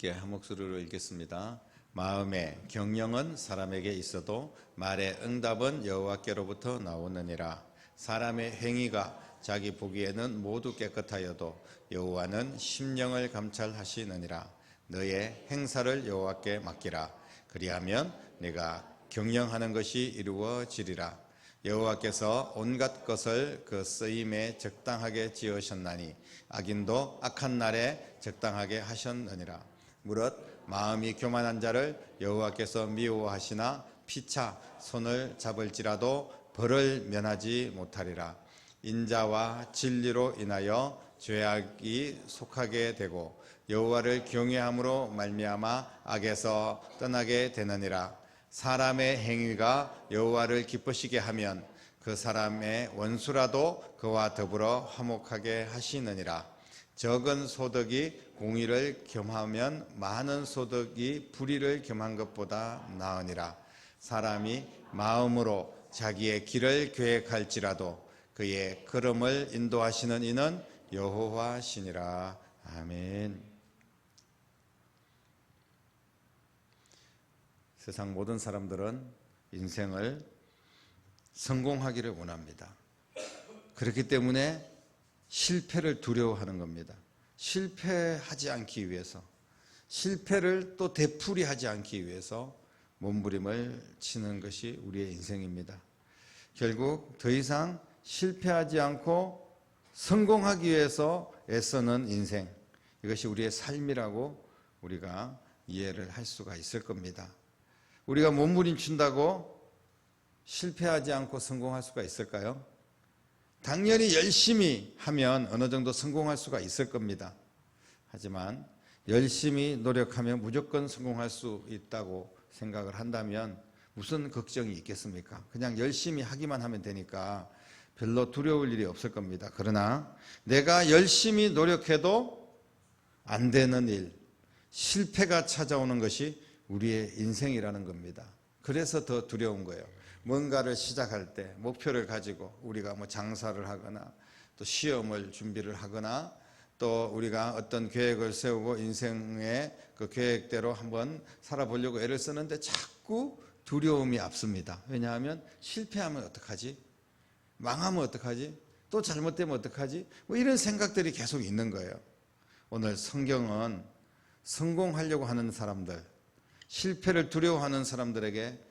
함께 한 목소리로 읽겠습니다. 마음의 경영은 사람에게 있어도 말의 응답은 여호와께로부터 나오느니라. 사람의 행위가 자기 보기에는 모두 깨끗하여도 여호와는 심령을 감찰하시느니라. 너의 행사를 여호와께 맡기라. 그리하면 네가 경영하는 것이 이루어지리라. 여호와께서 온갖 것을 그 쓰임에 적당하게 지으셨나니 악인도 악한 날에 적당하게 하셨느니라. 무릇 마음이 교만한 자를 여호와께서 미워하시나 피차 손을 잡을지라도 벌을 면하지 못하리라. 인자와 진리로 인하여 죄악이 속하게 되고 여호와를 경외함으로 말미암아 악에서 떠나게 되느니라. 사람의 행위가 여호와를 기쁘시게 하면 그 사람의 원수라도 그와 더불어 화목하게 하시느니라. 적은 소득이 공의를 겸하면 많은 소득이 불의를 겸한 것보다 나으니라. 사람이 마음으로 자기의 길을 계획할지라도 그의 걸음을 인도하시는 이는 여호와시니라. 아멘. 세상 모든 사람들은 인생을 성공하기를 원합니다. 그렇기 때문에 실패를 두려워하는 겁니다. 실패하지 않기 위해서, 실패를 또 되풀이하지 않기 위해서 몸부림을 치는 것이 우리의 인생입니다. 결국 더 이상 실패하지 않고 성공하기 위해서 애쓰는 인생, 이것이 우리의 삶이라고 우리가 이해를 할 수가 있을 겁니다. 우리가 몸부림친다고 실패하지 않고 성공할 수가 있을까요? 당연히 열심히 하면 어느 정도 성공할 수가 있을 겁니다. 하지만 열심히 노력하면 무조건 성공할 수 있다고 생각을 한다면 무슨 걱정이 있겠습니까? 그냥 열심히 하기만 하면 되니까 별로 두려울 일이 없을 겁니다. 그러나 내가 열심히 노력해도 안 되는 일, 실패가 찾아오는 것이 우리의 인생이라는 겁니다. 그래서 더 두려운 거예요. 뭔가를 시작할 때 목표를 가지고 우리가 장사를 하거나 또 시험을 준비를 하거나 또 우리가 어떤 계획을 세우고 인생의 그 계획대로 한번 살아보려고 애를 쓰는데 자꾸 두려움이 앞섭니다. 왜냐하면 실패하면 어떡하지? 망하면 어떡하지? 또 잘못되면 어떡하지? 이런 생각들이 계속 있는 거예요. 오늘 성경은 성공하려고 하는 사람들, 실패를 두려워하는 사람들에게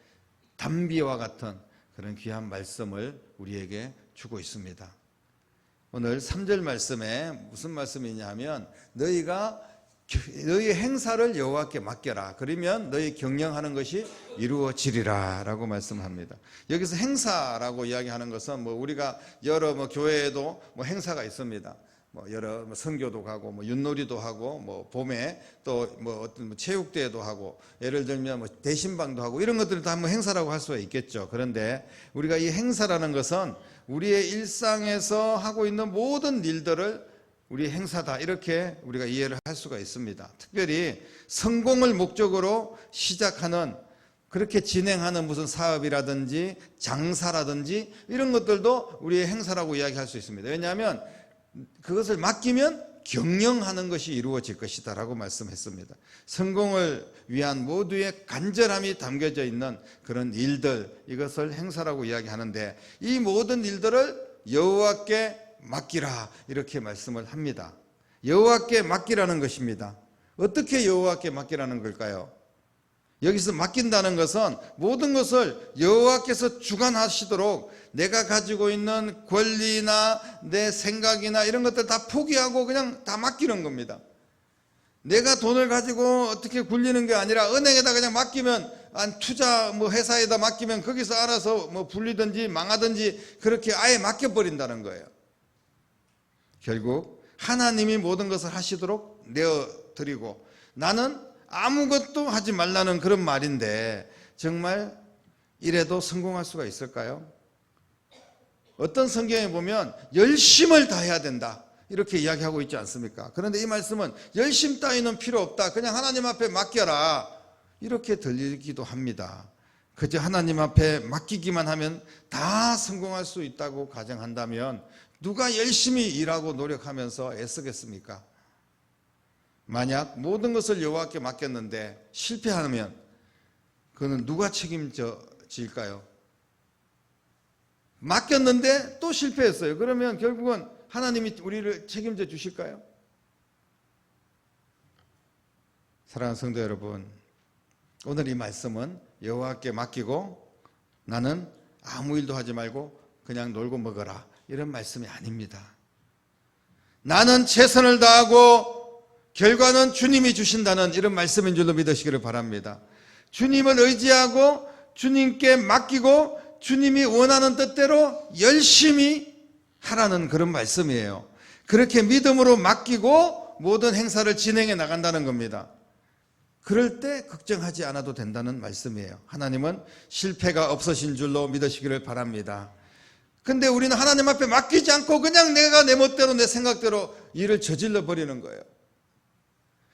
담비와 같은 그런 귀한 말씀을 우리에게 주고 있습니다. 오늘 3절 말씀에 무슨 말씀이냐 하면 너희 행사를 여호와께 맡겨라. 그러면 너희 경영하는 것이 이루어지리라 라고 말씀합니다. 여기서 행사라고 이야기하는 것은 우리가 여러 교회에도 행사가 있습니다. 여러 선교도 가고 윷놀이도 하고 봄에 또 어떤 체육대회도 하고 예를 들면 대신방도 하고 이런 것들을 다 행사라고 할 수가 있겠죠. 그런데 우리가 이 행사라는 것은 우리의 일상에서 하고 있는 모든 일들을 우리 행사다 이렇게 우리가 이해를 할 수가 있습니다. 특별히 성공을 목적으로 시작하는 그렇게 진행하는 무슨 사업이라든지 장사라든지 이런 것들도 우리의 행사라고 이야기할 수 있습니다. 왜냐하면 그것을 맡기면 경영하는 것이 이루어질 것이다 라고 말씀했습니다. 성공을 위한 모두의 간절함이 담겨져 있는 그런 일들, 이것을 행사라고 이야기하는데 이 모든 일들을 여호와께 맡기라 이렇게 말씀을 합니다. 여호와께 맡기라는 것입니다. 어떻게 여호와께 맡기라는 걸까요? 여기서 맡긴다는 것은 모든 것을 여호와께서 주관하시도록 내가 가지고 있는 권리나 내 생각이나 이런 것들 다 포기하고 그냥 다 맡기는 겁니다. 내가 돈을 가지고 어떻게 굴리는 게 아니라 은행에다 그냥 맡기면 투자 회사에다 맡기면 거기서 알아서 불리든지 망하든지 그렇게 아예 맡겨버린다는 거예요. 결국 하나님이 모든 것을 하시도록 내어드리고 나는 아무것도 하지 말라는 그런 말인데 정말 이래도 성공할 수가 있을까요? 어떤 성경에 보면 열심을 다해야 된다 이렇게 이야기하고 있지 않습니까? 그런데 이 말씀은 열심 따위는 필요 없다, 그냥 하나님 앞에 맡겨라 이렇게 들리기도 합니다. 그저 하나님 앞에 맡기기만 하면 다 성공할 수 있다고 가정한다면 누가 열심히 일하고 노력하면서 애쓰겠습니까? 만약 모든 것을 여호와께 맡겼는데 실패하면 그는 누가 책임질까요? 맡겼는데 또 실패했어요. 그러면 결국은 하나님이 우리를 책임져 주실까요? 사랑하는 성도 여러분, 오늘 이 말씀은 여호와께 맡기고 나는 아무 일도 하지 말고 그냥 놀고 먹어라, 이런 말씀이 아닙니다. 나는 최선을 다하고 결과는 주님이 주신다는 이런 말씀인 줄로 믿으시기를 바랍니다. 주님을 의지하고 주님께 맡기고 주님이 원하는 뜻대로 열심히 하라는 그런 말씀이에요. 그렇게 믿음으로 맡기고 모든 행사를 진행해 나간다는 겁니다. 그럴 때 걱정하지 않아도 된다는 말씀이에요. 하나님은 실패가 없으신 줄로 믿으시기를 바랍니다. 근데 우리는 하나님 앞에 맡기지 않고 그냥 내가 내 멋대로 내 생각대로 일을 저질러 버리는 거예요.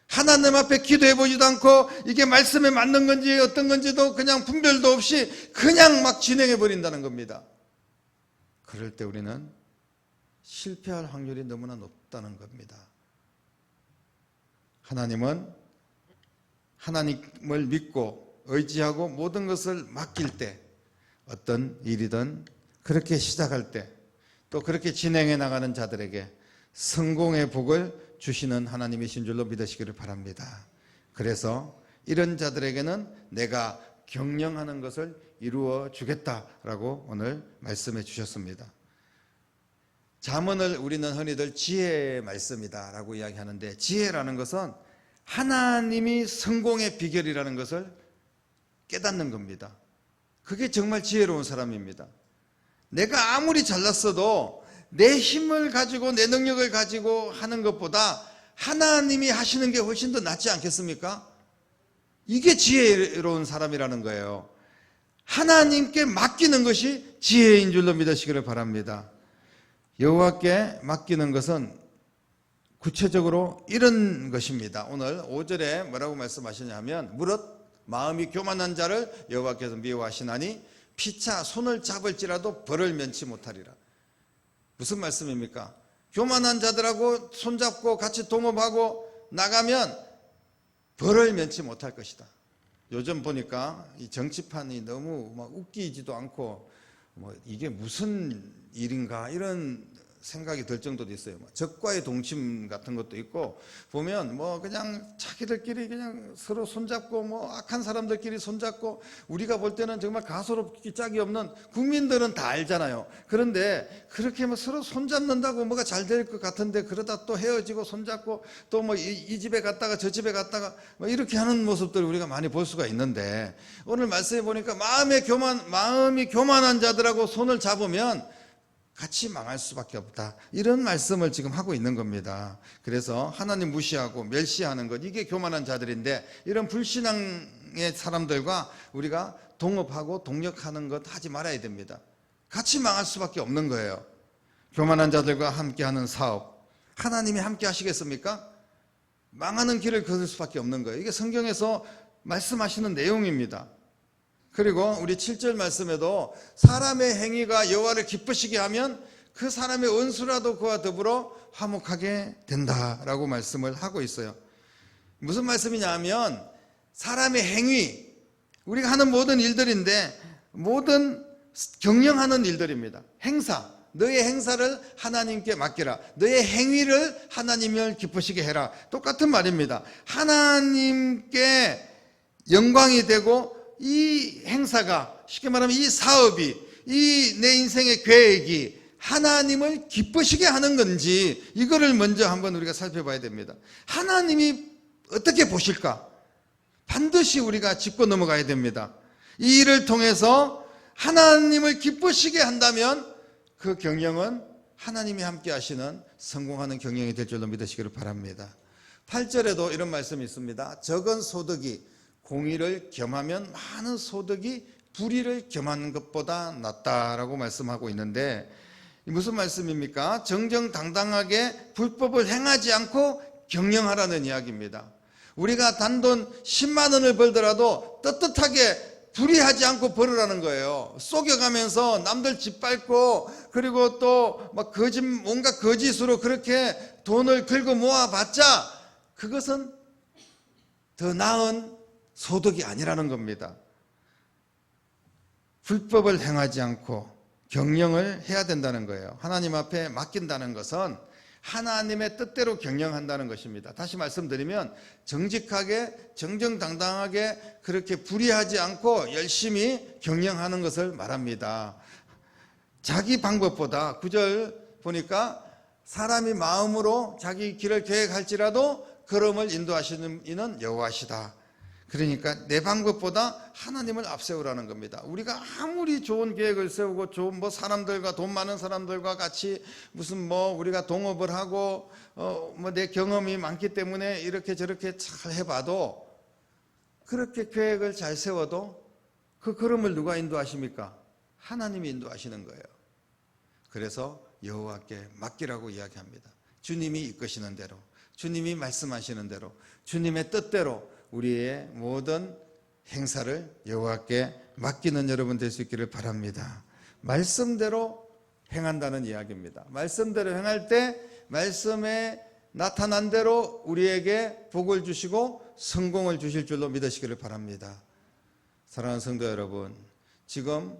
하나님 앞에 기도해 보지도 않고 이게 말씀에 맞는 건지 어떤 건지도 그냥 분별도 없이 그냥 막 진행해 버린다는 겁니다. 그럴 때 우리는 실패할 확률이 너무나 높다는 겁니다. 하나님은 하나님을 믿고 의지하고 모든 것을 맡길 때, 어떤 일이든 그렇게 시작할 때, 또 그렇게 진행해 나가는 자들에게 성공의 복을 주시는 하나님이신 줄로 믿으시기를 바랍니다. 그래서 이런 자들에게는 내가 경영하는 것을 이루어 주겠다라고 오늘 말씀해 주셨습니다. 잠언을 우리는 흔히들 지혜의 말씀이다라고 이야기하는데, 지혜라는 것은 하나님이 성공의 비결이라는 것을 깨닫는 겁니다. 그게 정말 지혜로운 사람입니다. 내가 아무리 잘났어도 내 힘을 가지고 내 능력을 가지고 하는 것보다 하나님이 하시는 게 훨씬 더 낫지 않겠습니까? 이게 지혜로운 사람이라는 거예요. 하나님께 맡기는 것이 지혜인 줄로 믿으시기를 바랍니다. 여호와께 맡기는 것은 구체적으로 이런 것입니다. 오늘 5절에 뭐라고 말씀하시냐면, 무릇 마음이 교만한 자를 여호와께서 미워하시나니 피차 손을 잡을지라도 벌을 면치 못하리라. 무슨 말씀입니까? 교만한 자들하고 손잡고 같이 동업하고 나가면 벌을 면치 못할 것이다. 요즘 보니까 이 정치판이 너무 막 웃기지도 않고 이게 무슨 일인가 이런 생각이 들 정도도 있어요. 적과의 동침 같은 것도 있고, 보면 그냥 자기들끼리 그냥 서로 손잡고 악한 사람들끼리 손잡고, 우리가 볼 때는 정말 가소롭기 짝이 없는, 국민들은 다 알잖아요. 그런데 그렇게 서로 손잡는다고 뭐가 잘 될 것 같은데 그러다 또 헤어지고 손잡고 또 이 집에 갔다가 저 집에 갔다가 이렇게 하는 모습들을 우리가 많이 볼 수가 있는데, 오늘 말씀해 보니까 마음이 교만한 자들하고 손을 잡으면 같이 망할 수밖에 없다, 이런 말씀을 지금 하고 있는 겁니다. 그래서 하나님 무시하고 멸시하는 것, 이게 교만한 자들인데, 이런 불신앙의 사람들과 우리가 동업하고 동력하는 것 하지 말아야 됩니다. 같이 망할 수밖에 없는 거예요. 교만한 자들과 함께하는 사업, 하나님이 함께 하시겠습니까? 망하는 길을 걸을 수밖에 없는 거예요. 이게 성경에서 말씀하시는 내용입니다. 그리고 우리 7절 말씀에도 사람의 행위가 여호와를 기쁘시게 하면 그 사람의 원수라도 그와 더불어 화목하게 된다라고 말씀을 하고 있어요. 무슨 말씀이냐 하면, 사람의 행위, 우리가 하는 모든 일들인데 모든 경영하는 일들입니다. 행사, 너의 행사를 하나님께 맡기라, 너의 행위를 하나님을 기쁘시게 해라, 똑같은 말입니다. 하나님께 영광이 되고 이 행사가, 쉽게 말하면 이 사업이, 이 내 인생의 계획이 하나님을 기쁘시게 하는 건지, 이거를 먼저 한번 우리가 살펴봐야 됩니다. 하나님이 어떻게 보실까? 반드시 우리가 짚고 넘어가야 됩니다. 이 일을 통해서 하나님을 기쁘시게 한다면 그 경영은 하나님이 함께 하시는 성공하는 경영이 될 줄로 믿으시기를 바랍니다. 8절에도 이런 말씀이 있습니다. 적은 소득이 공의를 겸하면 많은 소득이 불의를 겸하는 것보다 낫다라고 말씀하고 있는데, 무슨 말씀입니까? 정정당당하게 불법을 행하지 않고 경영하라는 이야기입니다. 우리가 단돈 10만 원을 벌더라도 떳떳하게 불의하지 않고 벌으라는 거예요. 속여가면서 남들 짓밟고, 그리고 또 온갖 거짓으로 그렇게 돈을 긁어 모아봤자 그것은 더 나은 소득이 아니라는 겁니다. 불법을 행하지 않고 경영을 해야 된다는 거예요. 하나님 앞에 맡긴다는 것은 하나님의 뜻대로 경영한다는 것입니다. 다시 말씀드리면 정직하게 정정당당하게 그렇게 불의하지 않고 열심히 경영하는 것을 말합니다. 자기 방법보다 9절 보니까 사람이 마음으로 자기 길을 계획할지라도 걸음을 인도하시는 이는 여호와시다. 그러니까 내 방법보다 하나님을 앞세우라는 겁니다. 우리가 아무리 좋은 계획을 세우고 좋은 사람들과 돈 많은 사람들과 같이 무슨 우리가 동업을 하고 내 경험이 많기 때문에 이렇게 저렇게 잘 해봐도 그렇게 계획을 잘 세워도 그 걸음을 누가 인도하십니까? 하나님이 인도하시는 거예요. 그래서 여호와께 맡기라고 이야기합니다. 주님이 이끄시는 대로, 주님이 말씀하시는 대로, 주님의 뜻대로 우리의 모든 행사를 여호와께 맡기는 여러분 될 수 있기를 바랍니다. 말씀대로 행한다는 이야기입니다. 말씀대로 행할 때 말씀에 나타난 대로 우리에게 복을 주시고 성공을 주실 줄로 믿으시기를 바랍니다. 사랑하는 성도 여러분, 지금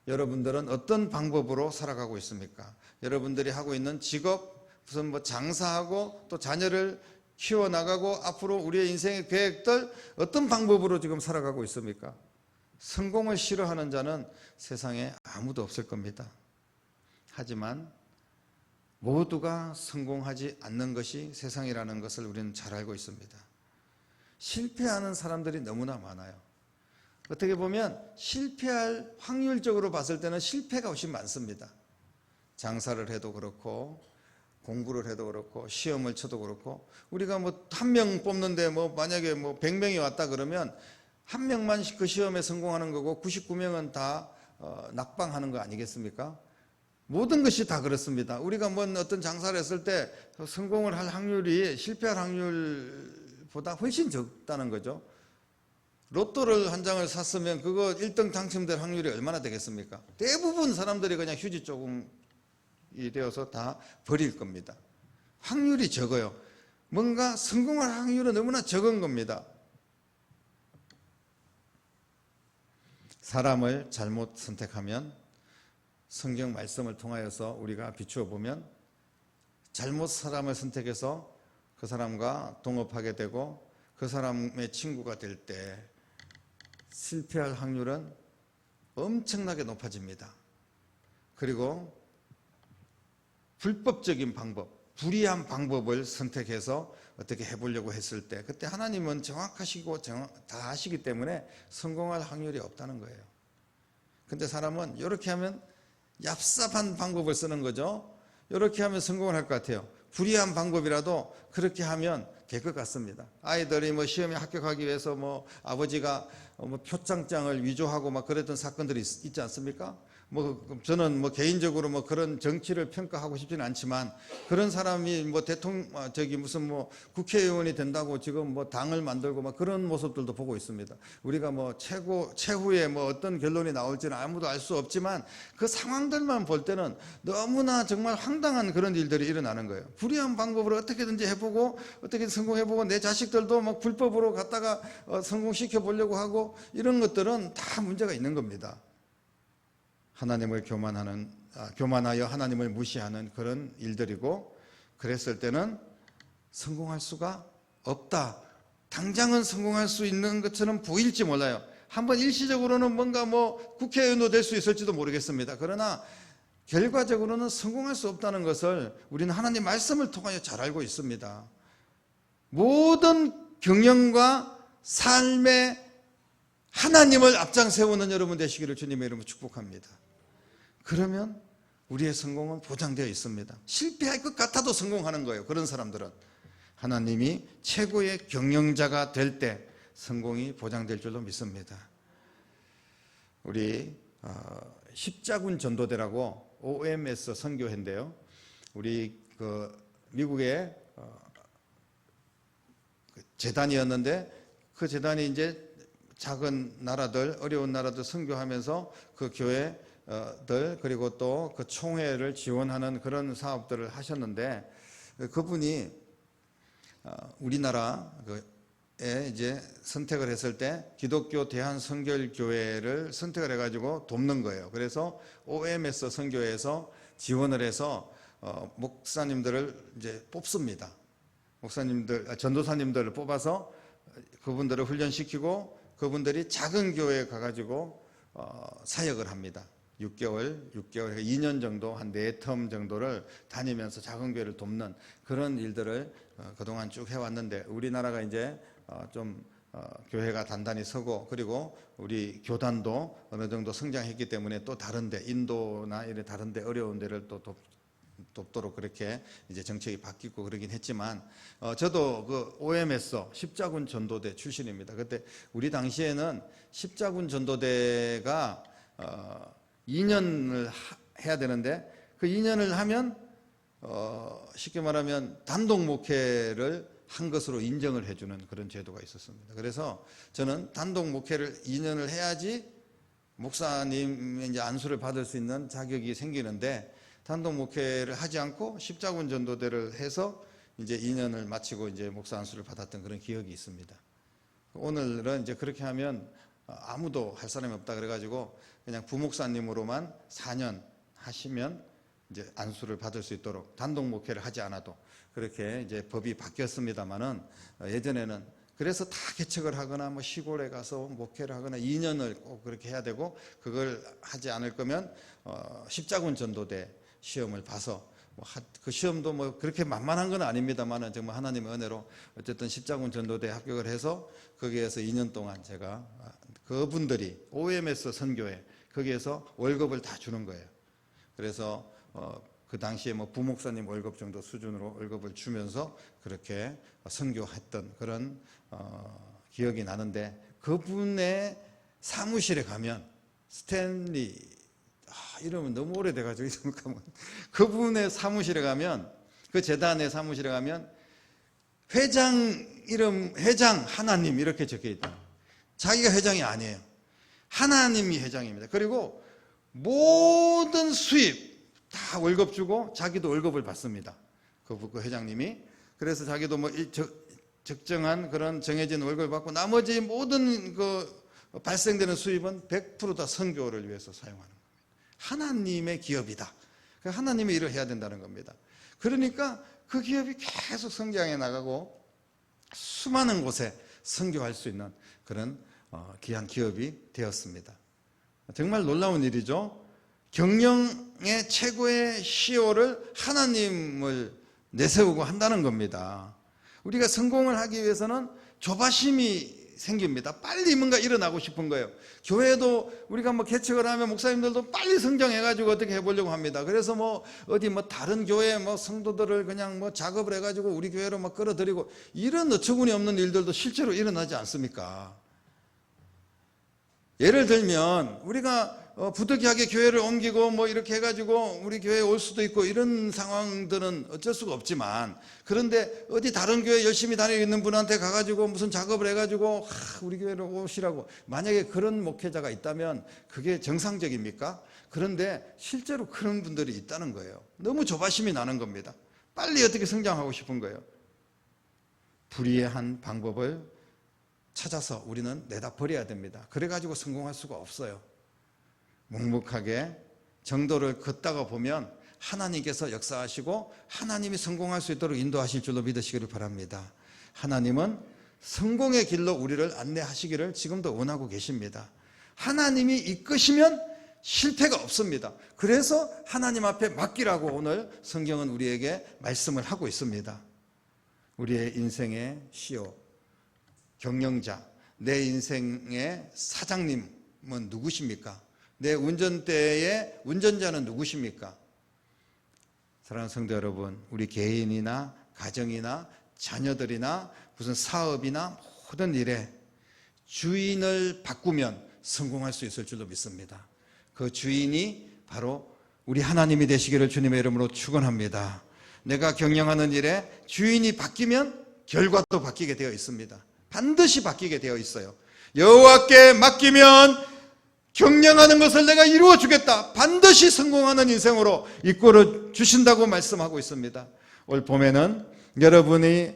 여러분들은 어떤 방법으로 살아가고 있습니까? 여러분들이 하고 있는 직업, 무슨 장사하고 또 자녀를 키워나가고 앞으로 우리의 인생의 계획들 어떤 방법으로 지금 살아가고 있습니까? 성공을 싫어하는 자는 세상에 아무도 없을 겁니다. 하지만 모두가 성공하지 않는 것이 세상이라는 것을 우리는 잘 알고 있습니다. 실패하는 사람들이 너무나 많아요. 어떻게 보면 실패할 확률적으로 봤을 때는 실패가 훨씬 많습니다. 장사를 해도 그렇고 공부를 해도 그렇고 시험을 쳐도 그렇고 우리가 한 명 뽑는데 만약에 100명이 왔다 그러면 한 명만 그 시험에 성공하는 거고 99명은 다 낙방하는 거 아니겠습니까? 모든 것이 다 그렇습니다. 우리가 어떤 장사를 했을 때 성공을 할 확률이 실패할 확률보다 훨씬 적다는 거죠. 로또를 한 장을 샀으면 그거 1등 당첨될 확률이 얼마나 되겠습니까? 대부분 사람들이 그냥 휴지 조금 이 되어서 다 버릴 겁니다. 확률이 적어요. 뭔가 성공할 확률은 너무나 적은 겁니다. 사람을 잘못 선택하면 성경 말씀을 통하여서 우리가 비추어 보면 잘못 사람을 선택해서 그 사람과 동업하게 되고 그 사람의 친구가 될 때 실패할 확률은 엄청나게 높아집니다. 그리고 불법적인 방법, 불의한 방법을 선택해서 어떻게 해보려고 했을 때 그때 하나님은 정확하시고 다 아시기 때문에 성공할 확률이 없다는 거예요. 근데 사람은 이렇게 하면 얍삽한 방법을 쓰는 거죠. 이렇게 하면 성공을 할 것 같아요. 불의한 방법이라도 그렇게 하면 될 것 같습니다. 아이들이 시험에 합격하기 위해서 아버지가 표창장을 위조하고 그랬던 사건들이 있지 않습니까? 저는 개인적으로 그런 정치를 평가하고 싶지는 않지만 그런 사람이 대통령 무슨 국회의원이 된다고 지금 당을 만들고 그런 모습들도 보고 있습니다. 우리가 최후에 어떤 결론이 나올지는 아무도 알 수 없지만 그 상황들만 볼 때는 너무나 정말 황당한 그런 일들이 일어나는 거예요. 불의한 방법으로 어떻게든지 해보고 어떻게 성공해보고 내 자식들도 불법으로 갖다가 성공시켜 보려고 하고 이런 것들은 다 문제가 있는 겁니다. 하나님을 교만하여 하나님을 무시하는 그런 일들이고 그랬을 때는 성공할 수가 없다. 당장은 성공할 수 있는 것처럼 보일지 몰라요. 한번 일시적으로는 뭔가 국회의원도 될 수 있을지도 모르겠습니다. 그러나 결과적으로는 성공할 수 없다는 것을 우리는 하나님 말씀을 통하여 잘 알고 있습니다. 모든 경영과 삶의 하나님을 앞장 세우는 여러분 되시기를 주님의 이름으로 축복합니다. 그러면 우리의 성공은 보장되어 있습니다. 실패할 것 같아도 성공하는 거예요. 그런 사람들은 하나님이 최고의 경영자가 될 때 성공이 보장될 줄로 믿습니다. 우리 십자군 전도대라고 OMS 선교회인데요. 우리 미국의 재단이었는데 그 재단이 이제 작은 나라들, 어려운 나라들 선교하면서 그 교회들 그리고 또 그 총회를 지원하는 그런 사업들을 하셨는데 그분이 우리나라에 이제 선택을 했을 때 기독교 대한선결교회를 선택을 해가지고 돕는 거예요. 그래서 OMS 선교회에서 지원을 해서 목사님들을 이제 뽑습니다. 전도사님들을 뽑아서 그분들을 훈련시키고 그분들이 작은 교회에 가가지고 사역을 합니다. 6개월, 2년 정도, 한 4텀 정도를 다니면서 작은 교회를 돕는 그런 일들을 그동안 쭉 해왔는데, 우리나라가 이제 좀 교회가 단단히 서고, 그리고 우리 교단도 어느 정도 성장했기 때문에 또 다른데, 인도나 이런 다른데 어려운 데를 또 돕도록 그렇게 이제 정책이 바뀌고 그러긴 했지만, 저도 그 OMS 십자군 전도대 출신입니다. 그때 우리 당시에는 십자군 전도대가 2년을 해야 되는데, 그 2년을 하면 쉽게 말하면 단독 목회를 한 것으로 인정을 해주는 그런 제도가 있었습니다. 그래서 저는 단독 목회를 2년을 해야지 목사님의 이제 안수를 받을 수 있는 자격이 생기는데, 단독 목회를 하지 않고 십자군 전도대를 해서 이제 2년을 마치고 이제 목사 안수를 받았던 그런 기억이 있습니다. 오늘은 이제 그렇게 하면 아무도 할 사람이 없다 그래가지고 그냥 부목사님으로만 4년 하시면 이제 안수를 받을 수 있도록, 단독 목회를 하지 않아도 그렇게 이제 법이 바뀌었습니다만은, 예전에는 그래서 다 개척을 하거나 뭐 시골에 가서 목회를 하거나 2년을 꼭 그렇게 해야 되고, 그걸 하지 않을 거면 십자군 전도대 시험을 봐서, 그 시험도 뭐 그렇게 만만한 건 아닙니다만은 정말 하나님의 은혜로 어쨌든 십자군 전도대에 합격을 해서 거기에서 2년 동안 제가, 그분들이 OMS 선교회 거기에서 월급을 다 주는 거예요. 그래서 그 당시에 뭐 부목사님 월급 정도 수준으로 월급을 주면서 그렇게 선교했던 그런 기억이 나는데, 그분의 사무실에 가면, 스탠리, 이름은 너무 오래돼가지고 그분의 사무실에 가면, 그 재단의 사무실에 가면 회장 이름, 회장 하나님 이렇게 적혀 있다. 자기가 회장이 아니에요. 하나님이 회장입니다. 그리고 모든 수입 다 월급 주고 자기도 월급을 받습니다. 그 회장님이. 그래서 자기도 뭐 적정한 그런 정해진 월급을 받고, 나머지 모든 그 발생되는 수입은 100% 다 선교를 위해서 사용하는 겁니다. 하나님의 기업이다. 하나님의 일을 해야 된다는 겁니다. 그러니까 그 기업이 계속 성장해 나가고 수많은 곳에 선교할 수 있는 그런 귀한 기업이 되었습니다. 정말 놀라운 일이죠. 경영의 최고의 CEO를 하나님을 내세우고 한다는 겁니다. 우리가 성공을 하기 위해서는 조바심이 생깁니다. 빨리 뭔가 일어나고 싶은 거예요. 교회도 우리가 뭐 개척을 하면 목사님들도 빨리 성장해가지고 어떻게 해보려고 합니다. 그래서 뭐 어디 뭐 다른 교회 뭐 성도들을 그냥 뭐 작업을 해가지고 우리 교회로 막 끌어들이고, 이런 어처구니 없는 일들도 실제로 일어나지 않습니까? 예를 들면 우리가 부득이하게 교회를 옮기고 뭐 이렇게 해가지고 우리 교회에 올 수도 있고, 이런 상황들은 어쩔 수가 없지만, 그런데 어디 다른 교회 열심히 다니고 있는 분한테 가가지고 무슨 작업을 해가지고 우리 교회로 오시라고, 만약에 그런 목회자가 있다면 그게 정상적입니까? 그런데 실제로 그런 분들이 있다는 거예요. 너무 조바심이 나는 겁니다. 빨리 어떻게 성장하고 싶은 거예요. 불이한 방법을 찾아서 우리는 내다 버려야 됩니다. 그래가지고 성공할 수가 없어요. 묵묵하게 정도를 걷다가 보면 하나님께서 역사하시고 하나님이 성공할 수 있도록 인도하실 줄로 믿으시기를 바랍니다. 하나님은 성공의 길로 우리를 안내하시기를 지금도 원하고 계십니다. 하나님이 이끄시면 실패가 없습니다. 그래서 하나님 앞에 맡기라고 오늘 성경은 우리에게 말씀을 하고 있습니다. 우리의 인생의 CEO, 경영자, 내 인생의 사장님은 누구십니까? 내 운전대의 운전자는 누구십니까? 사랑하는 성도 여러분, 우리 개인이나 가정이나 자녀들이나 무슨 사업이나 모든 일에 주인을 바꾸면 성공할 수 있을 줄로 믿습니다. 그 주인이 바로 우리 하나님이 되시기를 주님의 이름으로 축원합니다. 내가 경영하는 일에 주인이 바뀌면 결과도 바뀌게 되어 있습니다. 반드시 바뀌게 되어 있어요. 여호와께 맡기면 경영하는 것을 내가 이루어 주겠다. 반드시 성공하는 인생으로 이끌어 주신다고 말씀하고 있습니다. 올 봄에는 여러분이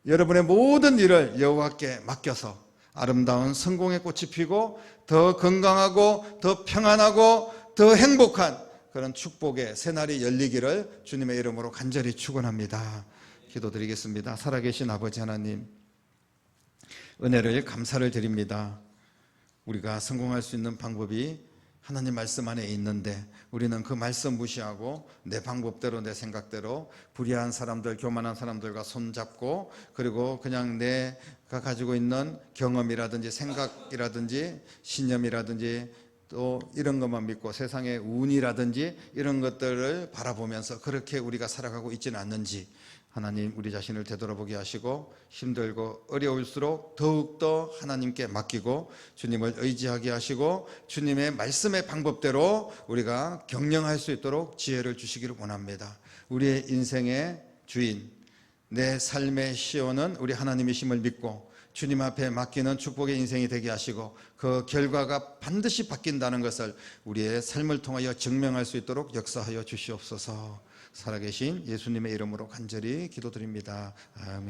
여러분의 모든 일을 여호와께 맡겨서 아름다운 성공의 꽃이 피고 더 건강하고 더 평안하고 더 행복한 그런 축복의 새날이 열리기를 주님의 이름으로 간절히 축원합니다. 기도드리겠습니다. 살아계신 아버지 하나님, 은혜를 감사를 드립니다. 우리가 성공할 수 있는 방법이 하나님 말씀 안에 있는데 우리는 그 말씀 무시하고 내 방법대로 내 생각대로 불의한 사람들, 교만한 사람들과 손잡고 그리고 그냥 내가 가지고 있는 경험이라든지 생각이라든지 신념이라든지 또 이런 것만 믿고 세상의 운이라든지 이런 것들을 바라보면서 그렇게 우리가 살아가고 있지는 않는지 하나님 우리 자신을 되돌아보게 하시고 힘들고 어려울수록 더욱더 하나님께 맡기고 주님을 의지하게 하시고 주님의 말씀의 방법대로 우리가 경영할 수 있도록 지혜를 주시기를 원합니다. 우리의 인생의 주인, 내 삶의 시온은 우리 하나님이심을 믿고 주님 앞에 맡기는 축복의 인생이 되게 하시고 그 결과가 반드시 바뀐다는 것을 우리의 삶을 통하여 증명할 수 있도록 역사하여 주시옵소서. 살아계신 예수님의 이름으로 간절히 기도드립니다. 아멘.